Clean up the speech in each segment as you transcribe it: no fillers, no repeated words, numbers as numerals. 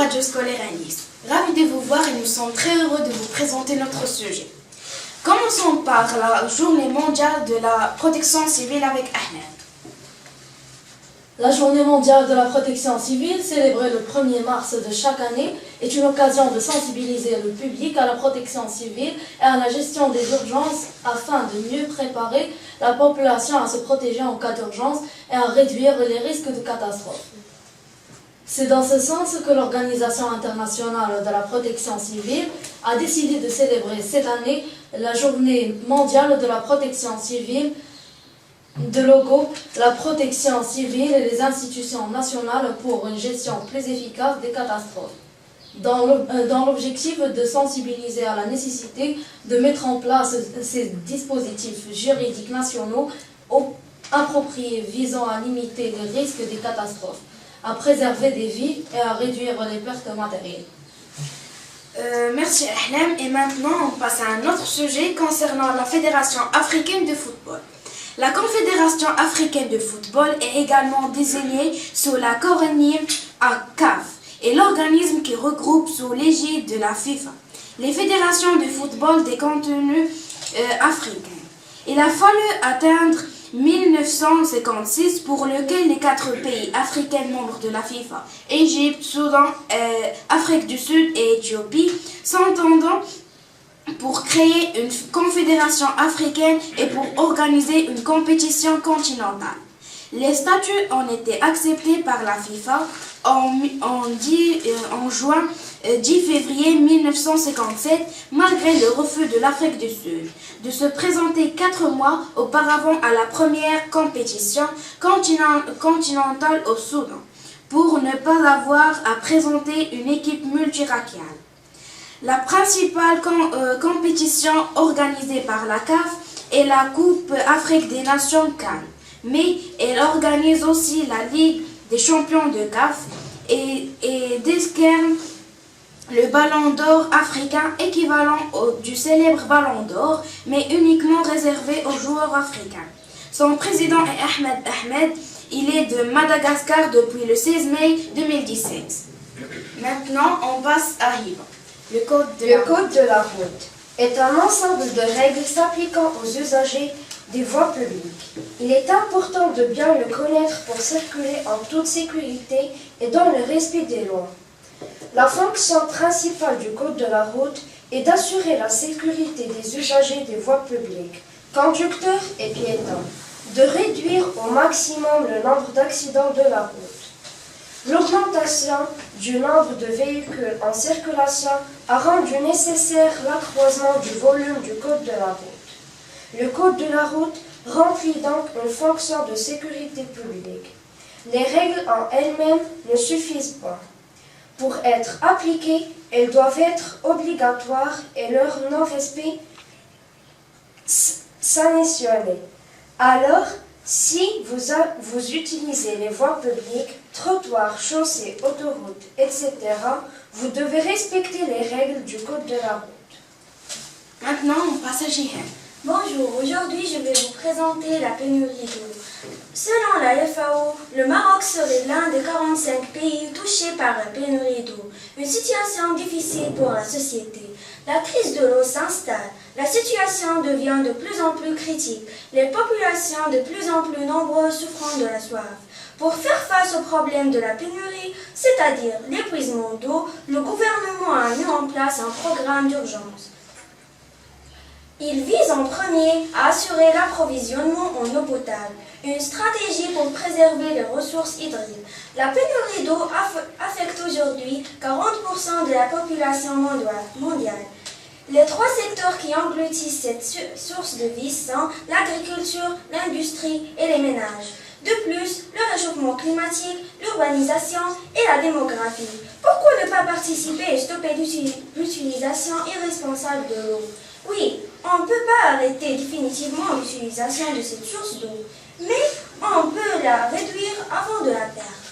Radio Scolaire à Nice. Ravi de vous voir et nous sommes très heureux de vous présenter notre sujet. Commençons par la journée mondiale de la protection civile avec Ahmed. La journée mondiale de la protection civile, célébrée le 1er mars de chaque année, est une occasion de sensibiliser le public à la protection civile et à la gestion des urgences afin de mieux préparer la population à se protéger en cas d'urgence et à réduire les risques de catastrophe. C'est dans ce sens que l'Organisation internationale de la protection civile a décidé de célébrer cette année la journée mondiale de la protection civile. De logo, la protection civile et les institutions nationales pour une gestion plus efficace des catastrophes. Dans l'objectif de sensibiliser à la nécessité de mettre en place ces dispositifs juridiques nationaux appropriés visant à limiter les risques des catastrophes, à préserver des vies et à réduire les pertes matérielles. Merci Ahlam. Et maintenant, on passe à un autre sujet concernant la Fédération africaine de football. La Confédération africaine de football est également désignée sous l'acronyme CAF et l'organisme qui regroupe sous l'égide de la FIFA les fédérations de football des contenus africains. Il a fallu atteindre 1956 pour lequel les 4 pays africains membres de la FIFA, Égypte, Soudan, Afrique du Sud et Éthiopie, s'entendant pour créer une confédération africaine et pour organiser une compétition continentale. Les statuts ont été acceptés par la FIFA en juin 10 février 1957, malgré le refus de l'Afrique du Sud de se présenter 4 mois auparavant à la première compétition continentale au Soudan, pour ne pas avoir à présenter une équipe multiraciale. La principale compétition organisée par la CAF est la Coupe Afrique des Nations CAN, mais elle organise aussi la Ligue des champions de CAF et décerne le Ballon d'Or africain équivalent du célèbre Ballon d'Or, mais uniquement réservé aux joueurs africains. Son président est Ahmed. Il est de Madagascar depuis le 16 mai 2017. Maintenant, on passe à Hiba. Le code de la route est un ensemble de règles s'appliquant aux usagers des voies publiques. Il est important de bien le connaître pour circuler en toute sécurité et dans le respect des lois. La fonction principale du code de la route est d'assurer la sécurité des usagers des voies publiques, conducteurs et piétons, de réduire au maximum le nombre d'accidents de la route. L'augmentation du nombre de véhicules en circulation a rendu nécessaire l'accroissement du volume du code de la route. Le code de la route remplit donc une fonction de sécurité publique. Les règles en elles-mêmes ne suffisent pas. Pour être appliquées, elles doivent être obligatoires et leur non-respect sanctionné. Alors, si vous utilisez les voies publiques, trottoirs, chaussées, autoroutes, etc., vous devez respecter les règles du code de la route. Maintenant, on passe à Jihem. Bonjour, aujourd'hui je vais vous présenter la pénurie d'eau. Selon la FAO, le Maroc serait l'un des 45 pays touchés par la pénurie d'eau, une situation difficile pour la société. La crise de l'eau s'installe, la situation devient de plus en plus critique, les populations de plus en plus nombreuses souffrant de la soif. Pour faire face au problème de la pénurie, c'est-à-dire l'épuisement d'eau, le gouvernement a mis en place un programme d'urgence. Il vise en premier à assurer l'approvisionnement en eau potable, une stratégie pour préserver les ressources hydriques. La pénurie d'eau affecte aujourd'hui 40% de la population mondiale. Les 3 secteurs qui engloutissent cette source de vie sont l'agriculture, l'industrie et les ménages. De plus, le réchauffement climatique, l'urbanisation et la démographie. Pourquoi ne pas participer et stopper l'utilisation irresponsable de l'eau? Oui, on ne peut pas arrêter définitivement l'utilisation de cette source d'eau, mais on peut la réduire avant de la perdre.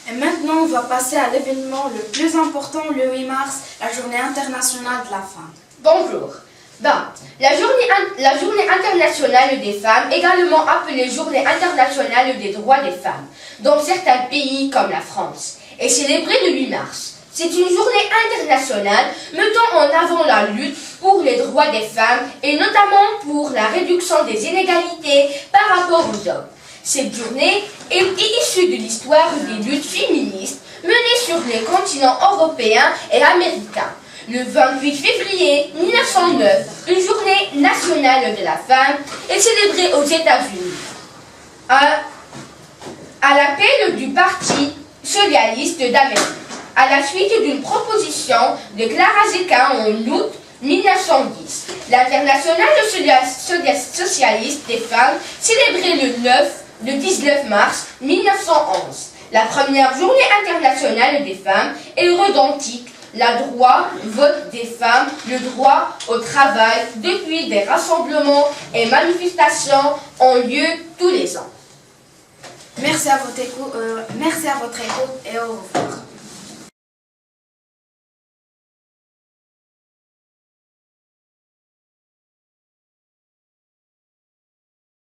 Et maintenant, on va passer à l'événement le plus important le 8 mars, la journée internationale de la femme. Bonjour. La journée internationale des femmes, également appelée journée internationale des droits des femmes, dans certains pays comme la France, est célébrée le 8 mars. C'est une journée internationale mettant en avant la lutte pour les droits des femmes et notamment pour la réduction des inégalités par rapport aux hommes. Cette journée est issue de l'histoire des luttes féministes menées sur les continents européens et américains. Le 28 février 1909, une journée nationale de la femme est célébrée aux États-Unis. À l'appel du Parti socialiste d'Amérique, à la suite d'une proposition de Clara Zetkin en août 1910, l'Internationale socialiste des femmes célébrait le 19 mars 1911. La première journée internationale des femmes est revendique le droit vote des femmes, le droit au travail, depuis des rassemblements et manifestations ont lieu tous les ans. Merci à votre écoute et au revoir.